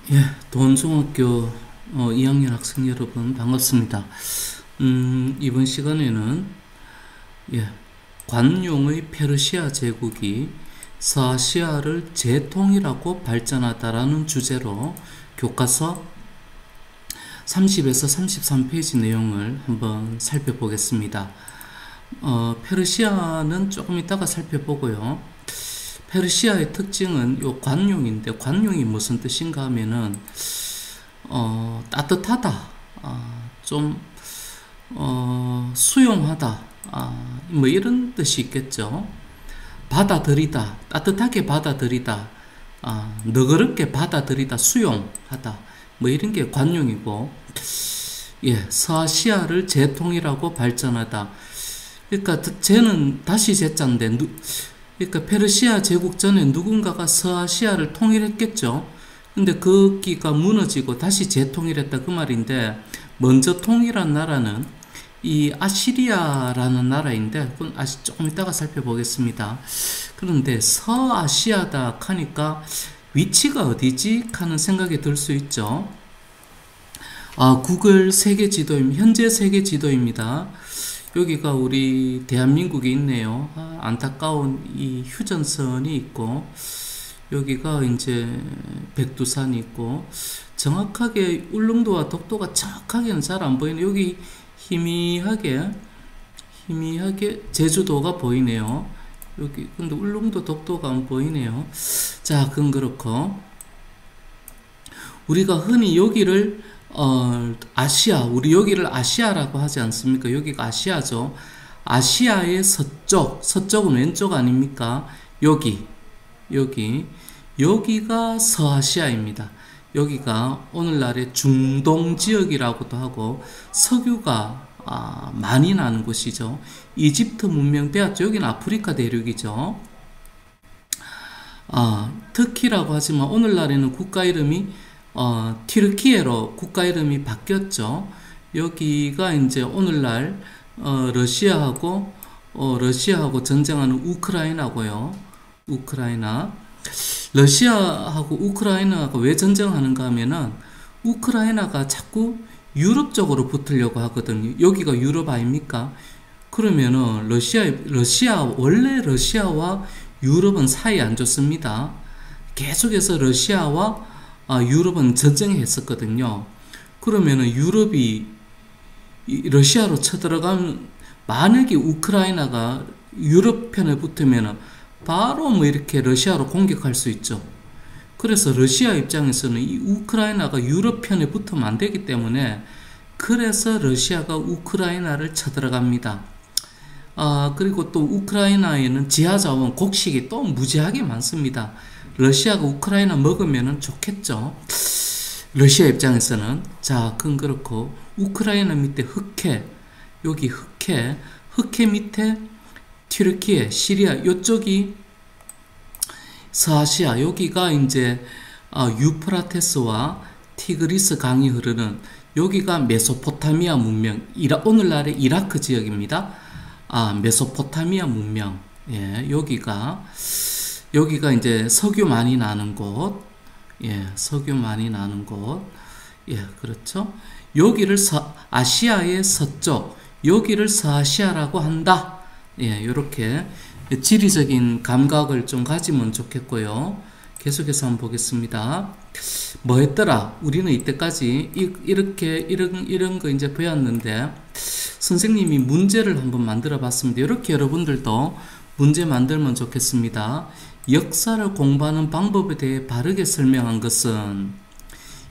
예, 도원중학교 2학년 학생 여러분 반갑습니다. 이번 시간에는 관용의 페르시아 제국이 서아시아를 재통일하고 발전하다라는 주제로 교과서 30에서 33페이지 내용을 한번 살펴보겠습니다. 페르시아는 조금 이따가 살펴보고요. 페르시아의 특징은 요 관용인데, 관용이 무슨 뜻인가 하면은 따뜻하다, 좀 수용하다, 뭐 이런 뜻이 있겠죠. 받아들이다, 따뜻하게 받아들이다, 너그럽게 받아들이다, 수용하다, 뭐 이런 게 관용이고, 서아시아를 재통일하고 발전하다. 그러니까 쟤는 다시 제자인데, 그러니까 페르시아 제국 전에 누군가가 서아시아를 통일했겠죠. 근데 거기가 무너지고 다시 재통일했다 그 말인데, 먼저 통일한 나라는 이 아시리아라는 나라인데, 그건 조금 이따가 살펴보겠습니다. 그런데 서아시아다 하니까 위치가 어디지? 하는 생각이 들 수 있죠. 구글 세계 지도입니다. 현재 세계 지도입니다. 여기가 우리 대한민국에 있네요. 안타까운 이 휴전선이 있고, 여기가 이제 백두산이 있고, 정확하게 울릉도와 독도가 정확하게는 잘 안 보이네요. 여기 희미하게 제주도가 보이네요. 여기 근데 울릉도 독도가 안 보이네요. 자, 그건 그렇고, 우리가 흔히 여기를 아시아, 우리 여기를 아시아라고 하지 않습니까? 여기가 아시아죠. 아시아의 서쪽은 왼쪽 아닙니까? 여기가 서아시아입니다. 여기가 오늘날의 중동 지역이라고도 하고, 석유가 많이 나는 곳이죠. 이집트 문명 배웠죠. 여기는 아프리카 대륙이죠. 터키라고 하지만 오늘날에는 국가 이름이 튀르키예로 국가 이름이 바뀌었죠. 여기가 이제 오늘날 러시아하고 전쟁하는 우크라이나고요. 우크라이나. 러시아하고 우크라이나가 왜 전쟁하는가 하면은 우크라이나가 자꾸 유럽 쪽으로 붙으려고 하거든요. 여기가 유럽 아닙니까? 그러면은 원래 러시아와 유럽은 사이 안 좋습니다. 계속해서 러시아와 유럽은 전쟁했었거든요. 그러면은 유럽이 러시아로 쳐들어가면, 만약에 우크라이나가 유럽 편에 붙으면은 바로 뭐 이렇게 러시아로 공격할 수 있죠. 그래서 러시아 입장에서는 이 우크라이나가 유럽 편에 붙으면 안 되기 때문에, 그래서 러시아가 우크라이나를 쳐들어갑니다. 그리고 또 우크라이나에는 지하자원, 곡식이 또 무지하게 많습니다. 러시아가 우크라이나 먹으면 좋겠죠. 러시아 입장에서는. 자, 그건 그렇고, 우크라이나 밑에 여기 흑해 밑에 튀르키예, 시리아, 요쪽이 서아시아, 여기가 이제 유프라테스와 티그리스 강이 흐르는, 여기가 메소포타미아 문명, 오늘날의 이라크 지역입니다. 메소포타미아 문명. 여기가 이제 석유 많이 나는 곳. 석유 많이 나는 곳. 그렇죠. 여기를 아시아의 서쪽, 여기를 서아시아라고 한다. 이렇게 지리적인 감각을 좀 가지면 좋겠고요. 계속해서 한번 보겠습니다. 뭐 했더라? 우리는 이때까지 이런 거 이제 배웠는데, 선생님이 문제를 한번 만들어 봤습니다. 이렇게 여러분들도 문제 만들면 좋겠습니다. 역사를 공부하는 방법에 대해 바르게 설명한 것은,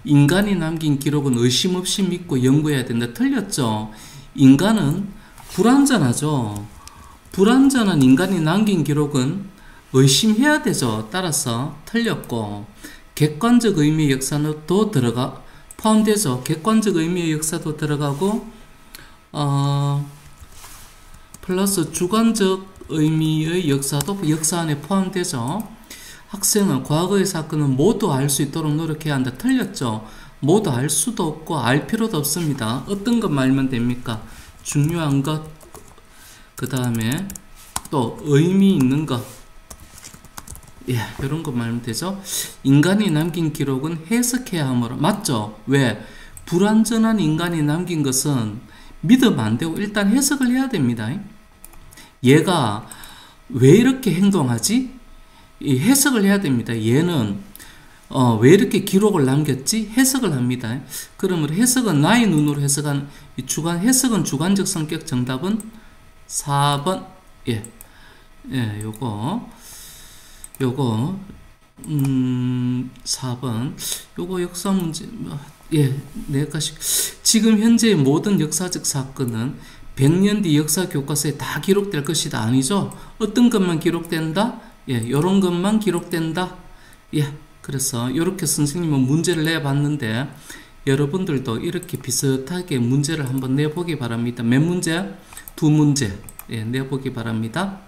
인간이 남긴 기록은 의심 없이 믿고 연구해야 된다. 틀렸죠? 인간은 불완전하죠. 불완전한 인간이 남긴 기록은 의심해야 되죠. 따라서 틀렸고, 객관적 의미의 역사는 또 포함되죠. 객관적 의미의 역사도 들어가고, 플러스 주관적 의미의 역사도 역사 안에 포함되죠. 학생은 과거의 사건은 모두 알 수 있도록 노력해야 한다. 틀렸죠. 모두 알 수도 없고 알 필요도 없습니다. 어떤 것만 알면 됩니까? 중요한 것, 그 다음에 또 의미 있는 것, 예, 이런 거 말하면 되죠. 인간이 남긴 기록은 해석해야 하므로. 맞죠? 왜? 불완전한 인간이 남긴 것은 믿으면 안 되고 일단 해석을 해야 됩니다. 얘가 왜 이렇게 행동하지? 이 해석을 해야 됩니다. 얘는 왜 이렇게 기록을 남겼지? 해석을 합니다. 그러면 해석은 나의 눈으로 해석한 해석은 주관적 성격. 정답은 4번. 예, 요거 4번. 요거 역사 문제. 예, 네 가지. 지금 현재의 모든 역사적 사건은 100년 뒤 역사 교과서에 다 기록될 것이다. 아니죠? 어떤 것만 기록된다? 예, 요런 것만 기록된다. 예, 그래서 이렇게 선생님은 문제를 내봤는데 여러분들도 이렇게 비슷하게 문제를 한번 내보기 바랍니다. 몇 문제? 2문제. 예, 내보기 바랍니다.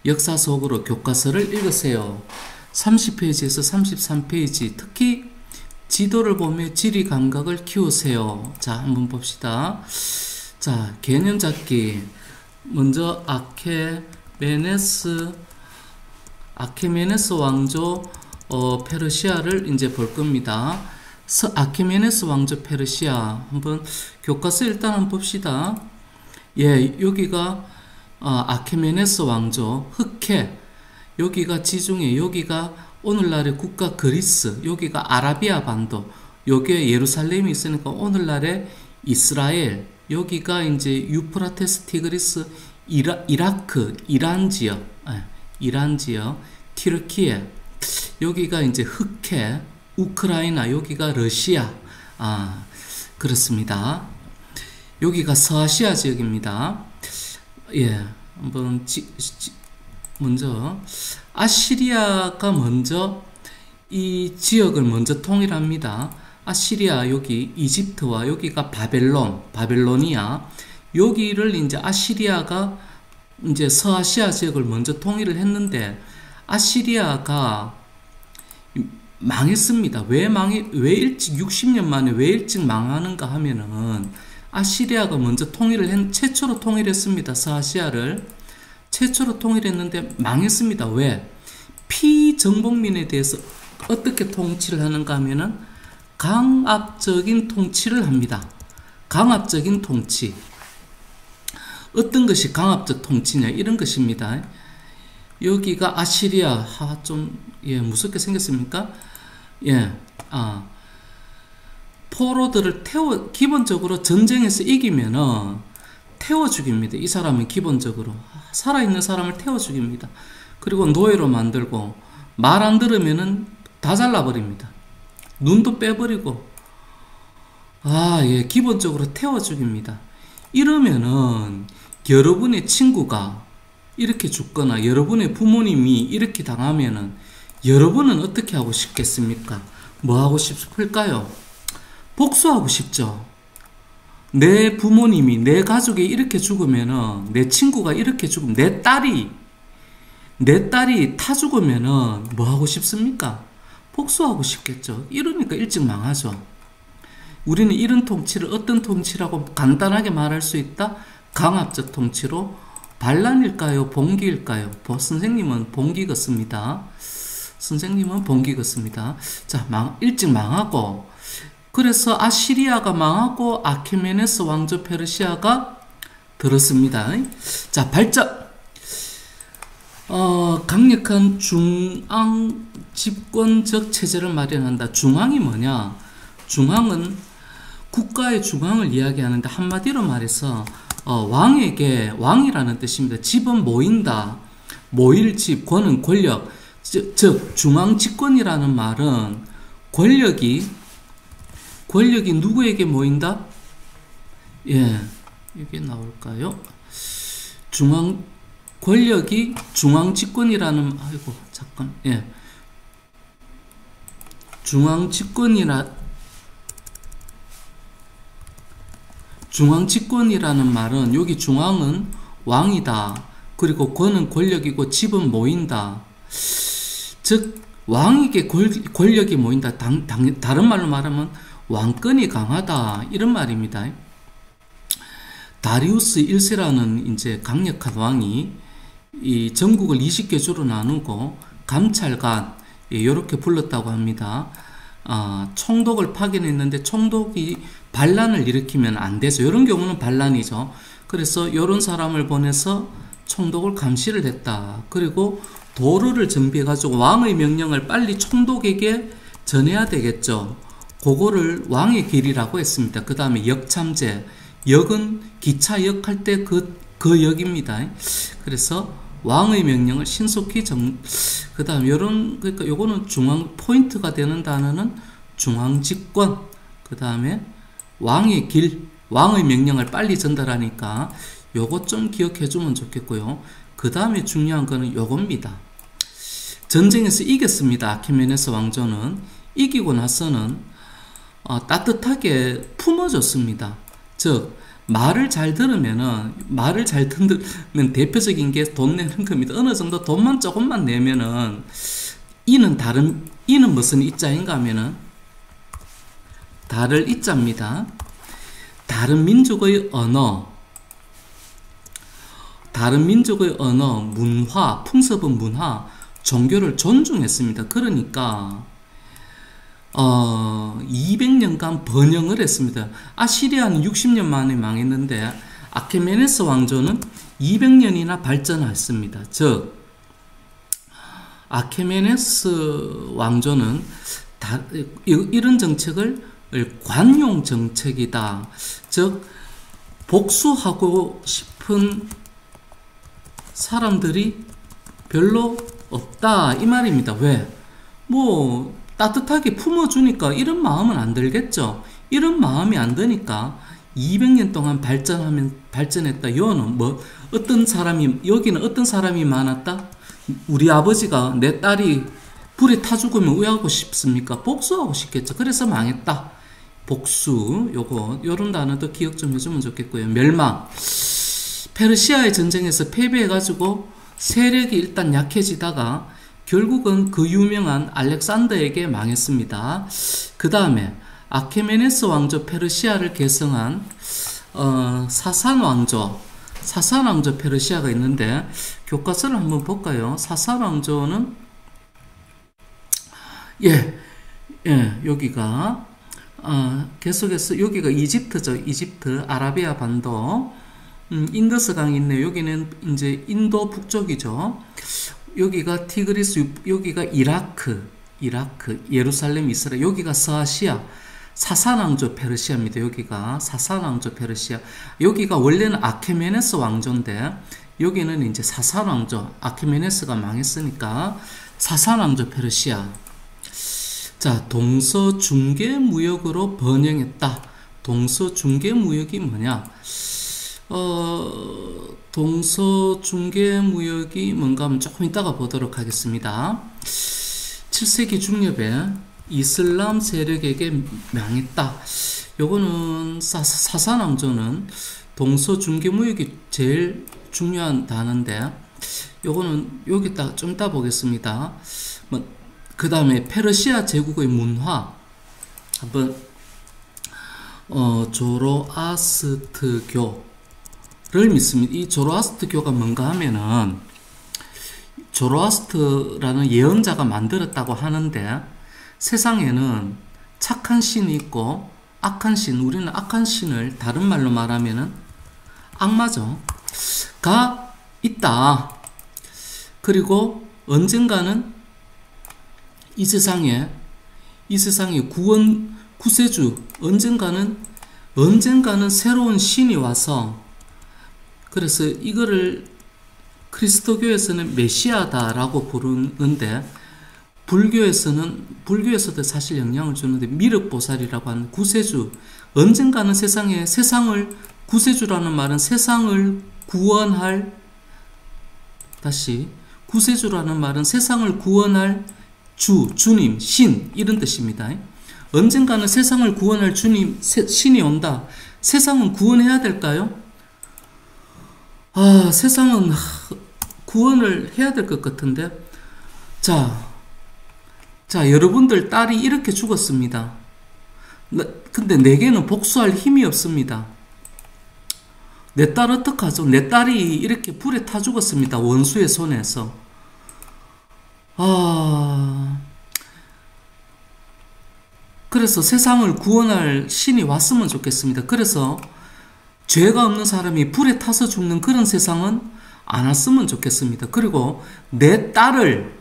역사 속으로 교과서를 읽으세요. 30페이지에서 33페이지. 특히 지도를 보며 지리 감각을 키우세요. 자, 한번 봅시다. 자, 개념 잡기. 먼저 아케메네스 왕조 페르시아를 이제 볼 겁니다. 아케메네스 왕조 페르시아. 한번 교과서 일단 한번 봅시다. 예, 여기가 아케메네스 왕조 흑해. 여기가 지중해. 여기가 오늘날의 국가 그리스. 여기가 아라비아 반도. 여기에 예루살렘이 있으니까 오늘날의 이스라엘. 여기가 이제 유프라테스 티그리스 이라크 이란 지역. 이란 지역. 튀르키예. 여기가 이제 흑해. 우크라이나. 여기가 러시아. 그렇습니다. 여기가 서아시아 지역입니다. 예, 한번 먼저 아시리아가 먼저 이 지역을 먼저 통일합니다. 아시리아 여기 이집트와 여기가 바벨로니아. 여기를 이제 아시리아가 이제 서아시아 지역을 먼저 통일을 했는데 아시리아가 망했습니다. 왜 일찍 60년 만에 왜 일찍 망하는가 하면은 아시리아가 먼저 최초로 통일했습니다. 서아시아를 최초로 통일했는데 망했습니다. 왜? 피정복민에 대해서 어떻게 통치를 하는가 하면은 강압적인 통치를 합니다. 강압적인 통치. 어떤 것이 강압적 통치냐 이런 것입니다. 여기가 아시리아. 좀 무섭게 생겼습니까? 예. 포로들을 기본적으로 전쟁에서 이기면은 태워 죽입니다. 이 사람은 기본적으로 살아있는 사람을 태워 죽입니다. 그리고 노예로 만들고 말 안 들으면은 다 잘라버립니다. 눈도 빼버리고 기본적으로 태워 죽입니다. 이러면은 여러분의 친구가 이렇게 죽거나 여러분의 부모님이 이렇게 당하면은 여러분은 어떻게 하고 싶겠습니까? 뭐 하고 싶을까요? 복수하고 싶죠. 내 부모님이, 내 가족이 이렇게 죽으면은, 내 친구가 이렇게 죽으면, 내 딸이 타 죽으면은 뭐 하고 싶습니까? 복수하고 싶겠죠. 이러니까 일찍 망하죠. 우리는 이런 통치를 어떤 통치라고 간단하게 말할 수 있다? 강압적 통치로. 반란일까요? 봉기일까요? 선생님은 봉기 같습니다. 선생님은 봉기 같습니다. 자, 일찍 망하고, 그래서 아시리아가 망하고 아케메네스 왕조 페르시아가 들었습니다. 자, 발전. 강력한 중앙 집권적 체제를 마련한다. 중앙이 뭐냐? 중앙은 국가의 중앙을 이야기하는데 한마디로 말해서 왕이라는 뜻입니다. 집은 모인다. 모일 집, 권은 권력. 즉 중앙 집권이라는 말은 권력이 누구에게 모인다? 예, 이게 나올까요? 권력이 중앙 집권이라는, 중앙 집권이라는 말은 여기 중앙은 왕이다. 그리고 권은 권력이고 집은 모인다. 즉 왕에게 권력이 모인다. 다른 말로 말하면 왕권이 강하다. 이런 말입니다. 다리우스 1세라는 이제 강력한 왕이 이 전국을 20개 주로 나누고 감찰관, 이렇게 불렀다고 합니다. 총독을 파견했는데 총독이 반란을 일으키면 안 되죠. 이런 경우는 반란이죠. 그래서 이런 사람을 보내서 총독을 감시를 했다. 그리고 도로를 정비해가지고 왕의 명령을 빨리 총독에게 전해야 되겠죠. 그거를 왕의 길이라고 했습니다. 그 다음에 역참제, 역은 기차역 할 때 그 역입니다. 그래서 왕의 명령을 신속히 그 다음 그러니까 요거는 중앙 포인트가 되는 단어는 중앙집권, 그 다음에 왕의 길, 왕의 명령을 빨리 전달하니까 요거 좀 기억해 주면 좋겠고요. 그 다음에 중요한 거는 요겁니다. 전쟁에서 이겼습니다. 아케메네스 왕조는. 이기고 나서는 따뜻하게 품어줬습니다. 즉 말을 잘 듣는 대표적인 게 돈 내는 겁니다. 어느 정도 돈만 조금만 내면은 이는 무슨 이자인가 하면은 다를 이자입니다. 다른 민족의 언어, 문화, 풍습은 문화, 종교를 존중했습니다. 그러니까 200년간 번영을 했습니다. 아시리아는 60년 만에 망했는데 아케메네스 왕조는 200년이나 발전했습니다. 즉 아케메네스 왕조는 이런 정책을 관용 정책이다. 즉 복수하고 싶은 사람들이 별로 없다 이 말입니다. 왜? 따뜻하게 품어주니까 이런 마음은 안 들겠죠. 이런 마음이 안 드니까 200년 동안 발전했다. 여기는 여기는 어떤 사람이 많았다? 우리 아버지가 내 딸이 불에 타 죽으면 왜 하고 싶습니까? 복수하고 싶겠죠. 그래서 망했다. 복수, 요런 단어도 기억 좀 해주면 좋겠고요. 멸망. 페르시아의 전쟁에서 패배해가지고 세력이 일단 약해지다가 결국은 그 유명한 알렉산더에게 망했습니다. 그 다음에 아케메네스 왕조 페르시아를 계승한 사산 왕조 페르시아가 있는데 교과서를 한번 볼까요? 사산 왕조는 여기가 계속해서 여기가 이집트죠. 이집트 아라비아 반도 인더스강이 있네요. 여기는 이제 인도 북쪽이죠. 여기가 티그리스, 여기가 이라크, 예루살렘, 이스라엘, 여기가 서아시아, 사산왕조 페르시아입니다. 여기가 사산왕조 페르시아. 여기가 원래는 아케메네스 왕조인데 여기는 이제 사산왕조, 아케메네스가 망했으니까 사산왕조 페르시아. 자, 동서중계무역으로 번영했다. 동서중계무역이 뭐냐? 동서중계무역이 뭔가 하면 조금 이따가 보도록 하겠습니다. 7세기 중엽에 이슬람 세력에게 망했다. 요거는 사산왕조는 동서중계무역이 제일 중요한 단어인데 요거는 여기다 좀 이따 보겠습니다. 그 다음에 페르시아 제국의 문화 한번 조로아스트교 를 믿습니다. 이 조로아스트교가 뭔가 하면은 조로아스트라는 예언자가 만들었다고 하는데 세상에는 착한 신이 있고 악한 신, 우리는 악한 신을 다른 말로 말하면은 악마죠. 가 있다. 그리고 언젠가는 이 세상에 구세주 언젠가는 새로운 신이 와서 그래서 이거를 그리스도교에서는 메시아다라고 부르는데 불교에서도 사실 영향을 주는데 미륵보살이라고 하는 구세주, 언젠가는 구세주라는 말은 세상을 구원할 구세주라는 말은 세상을 구원할 주님, 신 이런 뜻입니다. 언젠가는 세상을 구원할 신이 온다. 세상은 구원해야 될까요? 세상은 구원을 해야 될 것 같은데. 자, 여러분들 딸이 이렇게 죽었습니다. 근데 내게는 복수할 힘이 없습니다. 내 딸 어떡하죠? 내 딸이 이렇게 불에 타 죽었습니다. 원수의 손에서. 아, 그래서 세상을 구원할 신이 왔으면 좋겠습니다. 그래서 죄가 없는 사람이 불에 타서 죽는 그런 세상은 안 왔으면 좋겠습니다. 그리고 내 딸을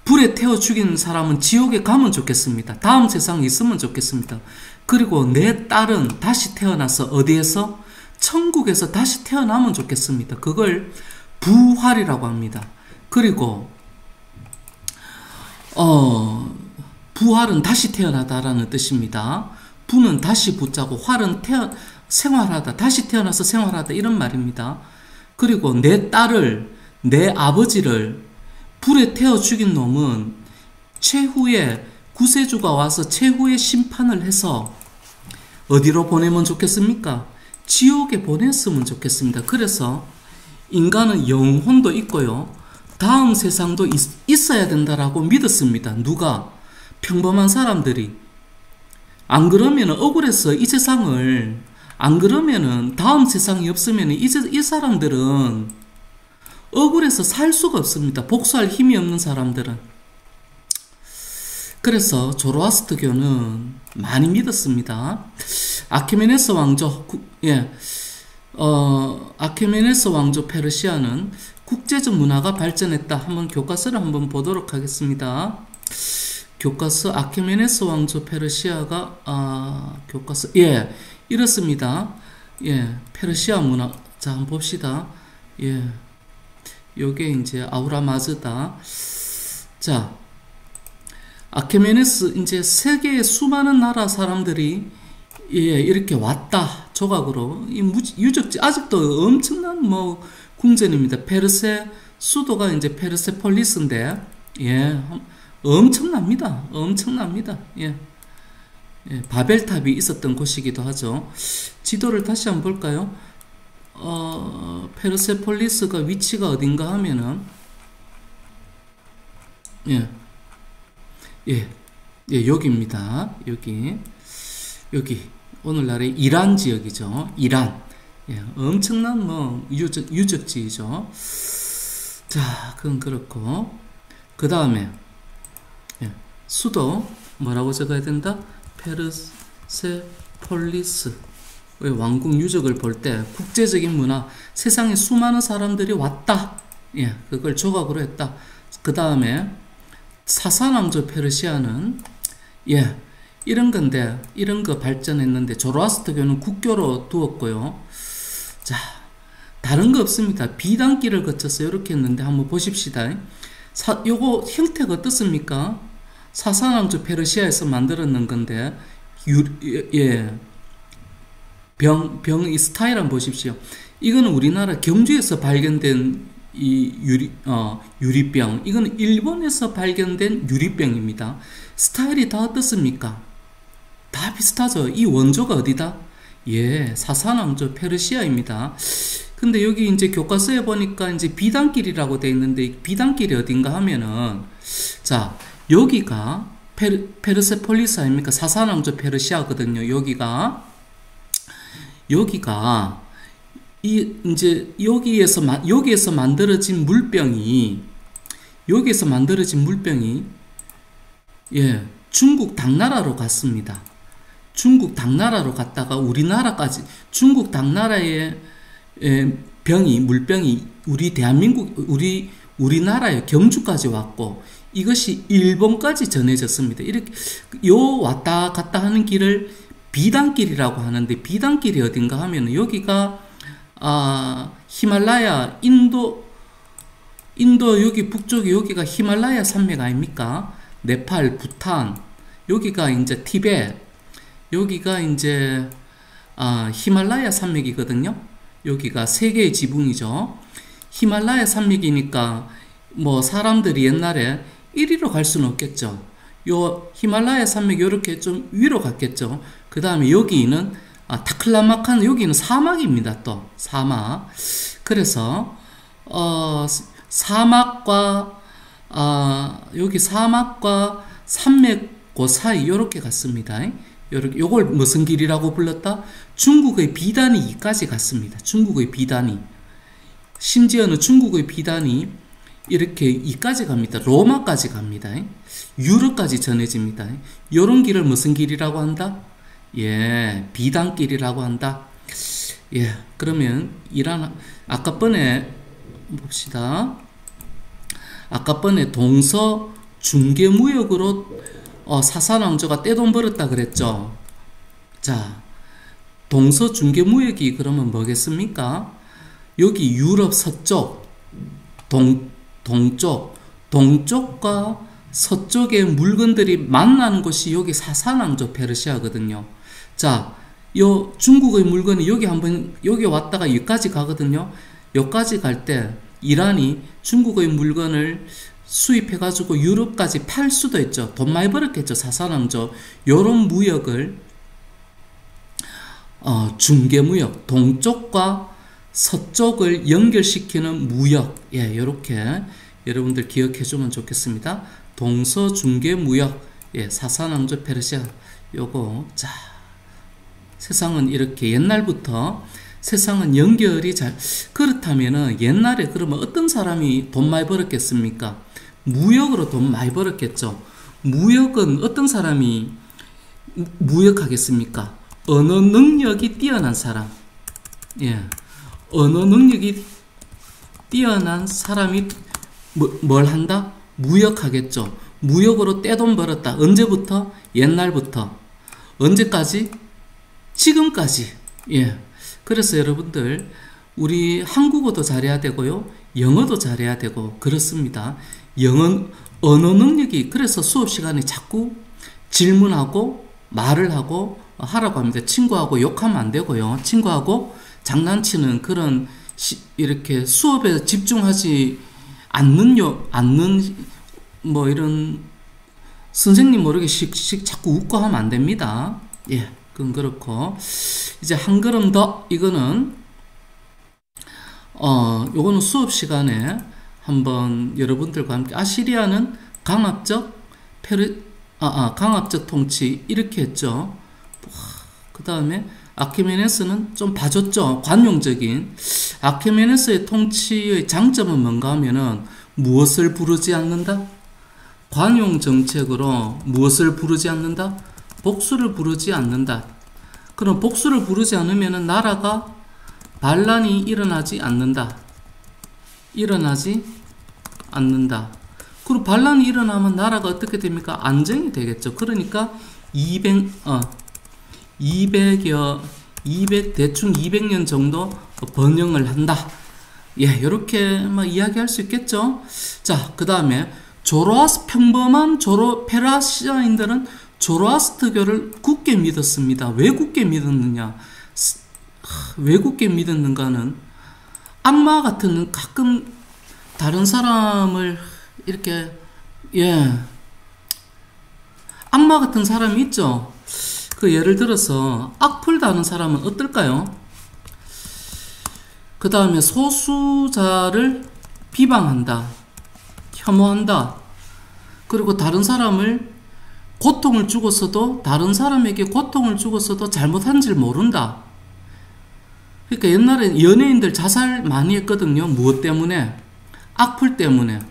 불에 태워 죽인 사람은 지옥에 가면 좋겠습니다. 다음 세상에 있으면 좋겠습니다. 그리고 내 딸은 다시 태어나서 어디에서? 천국에서 다시 태어나면 좋겠습니다. 그걸 부활이라고 합니다. 그리고 부활은 다시 태어나다라는 뜻입니다. 부는 다시 붙자고 활은 생활하다, 다시 태어나서 생활하다 이런 말입니다. 그리고 내 딸을, 내 아버지를 불에 태워 죽인 놈은 최후의 구세주가 와서 최후의 심판을 해서 어디로 보내면 좋겠습니까? 지옥에 보냈으면 좋겠습니다. 그래서 인간은 영혼도 있고요, 다음 세상도 있어야 된다라고 믿었습니다. 누가? 평범한 사람들이. 안 그러면 억울해서 이 세상을, 안 그러면은 다음 세상이 없으면 이 사람들은 억울해서 살 수가 없습니다. 복수할 힘이 없는 사람들은. 그래서 조로아스터교는 많이 믿었습니다. 아케메네스 왕조, 아케메네스 왕조 페르시아는 국제적 문화가 발전했다. 한번 교과서를 한번 보도록 하겠습니다. 교과서 아케메네스 왕조 페르시아가 교과서 이렇습니다. 페르시아 문화. 자, 한번 봅시다. 요게 이제 아우라 마즈다. 자, 아케메네스, 이제 세계의 수많은 나라 사람들이 이렇게 왔다. 조각으로. 이 유적지, 아직도 엄청난 궁전입니다. 페르세 수도가 이제 페르세폴리스인데, 엄청납니다. 엄청납니다. 바벨탑이 있었던 곳이기도 하죠. 지도를 다시 한번 볼까요? 페르세폴리스가 위치가 어딘가 하면은, 여기입니다. 여기. 오늘날의 이란 지역이죠. 이란. 엄청난 유적지이죠. 자, 그건 그렇고. 그 다음에, 수도, 뭐라고 적어야 된다? 페르세폴리스. 왕궁 유적을 볼 때 국제적인 문화, 세상에 수많은 사람들이 왔다. 그걸 조각으로 했다. 그 다음에 사사왕조 페르시아는 이런 건데, 이런 거 발전했는데 조로아스터교는 국교로 두었고요. 자, 다른 거 없습니다. 비단길을 거쳐서 이렇게 했는데 한번 보십시다. 요거 형태가 어떻습니까? 사사왕조 페르시아에서 만들었는 건데, 병, 이 스타일 한번 보십시오. 이거는 우리나라 경주에서 발견된 유리병. 이거는 일본에서 발견된 유리병입니다. 스타일이 다 어떻습니까? 다 비슷하죠. 이 원조가 어디다? 사사왕조 페르시아입니다. 근데 여기 이제 교과서에 보니까 이제 비단길이라고 되어 있는데, 비단길이 어딘가 하면은, 자, 여기가 페르세폴리스 아닙니까? 사사왕조 페르시아거든요. 여기가 이제 여기에서 만들어진 물병이 중국 당나라로 갔습니다. 중국 당나라로 갔다가 우리나라까지, 중국 당나라의 물병이 우리 대한민국, 우리나라의 경주까지 왔고, 이것이 일본까지 전해졌습니다. 이렇게 왔다 갔다 하는 길을 비단길이라고 하는데, 비단길이 어딘가 하면 여기가 히말라야, 인도 여기 북쪽이, 여기가 히말라야 산맥 아닙니까? 네팔, 부탄, 여기가 이제 티베트, 여기가 이제 히말라야 산맥이거든요. 여기가 세계의 지붕이죠. 히말라야 산맥이니까 사람들이 옛날에 이리로 갈 수는 없겠죠. 요 히말라야 산맥 요렇게 좀 위로 갔겠죠. 그 다음에 여기는 타클라마칸, 여기는 사막입니다. 또 사막. 그래서 사막과 여기 사막과 산맥 그 사이 요렇게 갔습니다. 요걸 무슨 길이라고 불렀다? 중국의 비단위까지 갔습니다. 중국의 비단위. 심지어는 중국의 비단위 이렇게 이까지 갑니다. 로마까지 갑니다. 유럽까지 전해집니다. 요런 길을 무슨 길이라고 한다? 예, 비단길이라고 한다. 예, 그러면 아까 번에 봅시다. 아까 번에 동서 중개무역으로 사산왕조가 떼돈 벌었다 그랬죠. 자, 동서 중개무역이 그러면 뭐겠습니까? 여기 유럽 서쪽, 동쪽과 서쪽의 물건들이 만나는 곳이 여기 사산왕조 페르시아거든요. 자, 요 중국의 물건이 여기 왔다가 여기까지 가거든요. 여기까지 갈 때 이란이 중국의 물건을 수입해가지고 유럽까지 팔 수도 있죠. 돈 많이 벌었겠죠. 사산왕조. 요런 무역을 중개무역, 동쪽과 서쪽을 연결시키는 무역, 예, 요렇게 여러분들 기억해 주면 좋겠습니다. 동서중개무역, 예, 사산왕조 페르시아, 요거. 자, 세상은 이렇게 옛날부터 세상은 연결이 그렇다면은 옛날에 그러면 어떤 사람이 돈 많이 벌었겠습니까? 무역으로 돈 많이 벌었겠죠. 무역은 어떤 사람이 무역하겠습니까? 언어 능력이 뛰어난 사람, 예, 언어 능력이 뛰어난 사람이 뭘 한다? 무역하겠죠. 무역으로 떼돈 벌었다. 언제부터? 옛날부터. 언제까지? 지금까지. 예. 그래서 여러분들 우리 한국어도 잘해야 되고요. 영어도 잘해야 되고 그렇습니다. 언어 능력이 그래서 수업 시간에 자꾸 질문하고 말을 하고 하라고 합니다. 친구하고 욕하면 안 되고요. 친구하고 장난치는 그런 이렇게 수업에 집중하지 않는 뭐 이런 선생님 모르게 자꾸 웃고 하면 안 됩니다. 예, 그건 그렇고 이제 한 걸음 더 이거는 요거는 수업 시간에 한번 여러분들과 함께 아시리아는 강압적 강압적 통치 이렇게 했죠. 그 다음에 아케메네스는 좀 봐줬죠. 관용적인. 아케메네스의 통치의 장점은 뭔가 하면은 무엇을 부르지 않는다? 관용 정책으로 무엇을 부르지 않는다? 복수를 부르지 않는다. 그럼 복수를 부르지 않으면은 나라가 반란이 일어나지 않는다. 일어나지 않는다. 그리고 반란이 일어나면 나라가 어떻게 됩니까? 안정이 되겠죠. 그러니까 200 대충 200년 정도 번영을 한다. 예, 요렇게 막 이야기할 수 있겠죠. 자, 그 다음에 평범한 페르시아인들은 조로아스트교를 굳게 믿었습니다. 왜 굳게 믿었느냐? 왜 굳게 믿었는가는 악마 같은 가끔 다른 사람을 이렇게 악마 같은 사람이 있죠. 그 예를 들어서 악플 다는 사람은 어떨까요? 그 다음에 소수자를 비방한다, 혐오한다. 그리고 다른 사람을 고통을 주고서도 다른 사람에게 고통을 주고서도 잘못한 줄 모른다. 그러니까 옛날에 연예인들 자살 많이 했거든요. 무엇 때문에? 악플 때문에,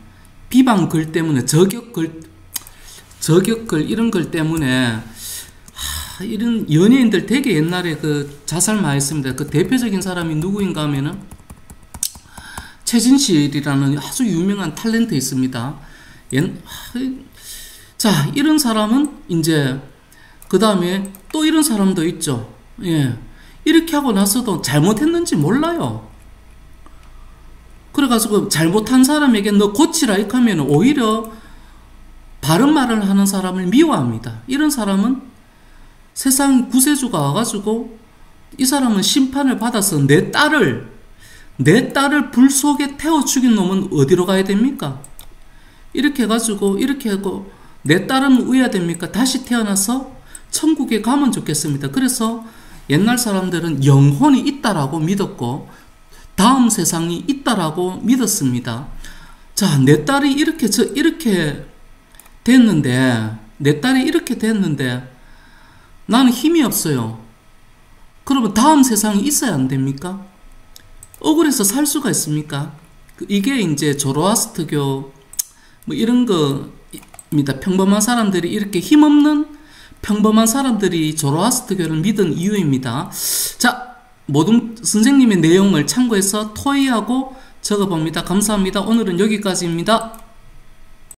비방글 때문에, 저격글 이런 걸 때문에. 이런 연예인들 되게 옛날에 그 자살 많이 했습니다. 그 대표적인 사람이 누구인가 하면은 최진실이라는 아주 유명한 탤런트 있습니다. 자, 이런 사람은 이제 그 다음에 또 이런 사람도 있죠. 예, 이렇게 하고 나서도 잘못했는지 몰라요. 그래가지고 잘못한 사람에게 너 고치라 이렇게 하면 오히려 바른 말을 하는 사람을 미워합니다. 이런 사람은 세상 구세주가 와가지고 이 사람은 심판을 받아서 내 딸을 불 속에 태워 죽인 놈은 어디로 가야 됩니까? 이렇게 해가지고 이렇게 하고 내 딸은 어디야 됩니까? 다시 태어나서 천국에 가면 좋겠습니다. 그래서 옛날 사람들은 영혼이 있다라고 믿었고 다음 세상이 있다라고 믿었습니다. 자, 내 딸이 이렇게 됐는데 나는 힘이 없어요. 그러면 다음 세상이 있어야 안 됩니까? 억울해서 살 수가 있습니까? 이게 이제 조로아스트교 뭐 이런 거입니다. 평범한 사람들이 이렇게 힘없는 평범한 사람들이 조로아스트교를 믿은 이유입니다. 자, 모든 선생님의 내용을 참고해서 토의하고 적어봅니다. 감사합니다. 오늘은 여기까지입니다.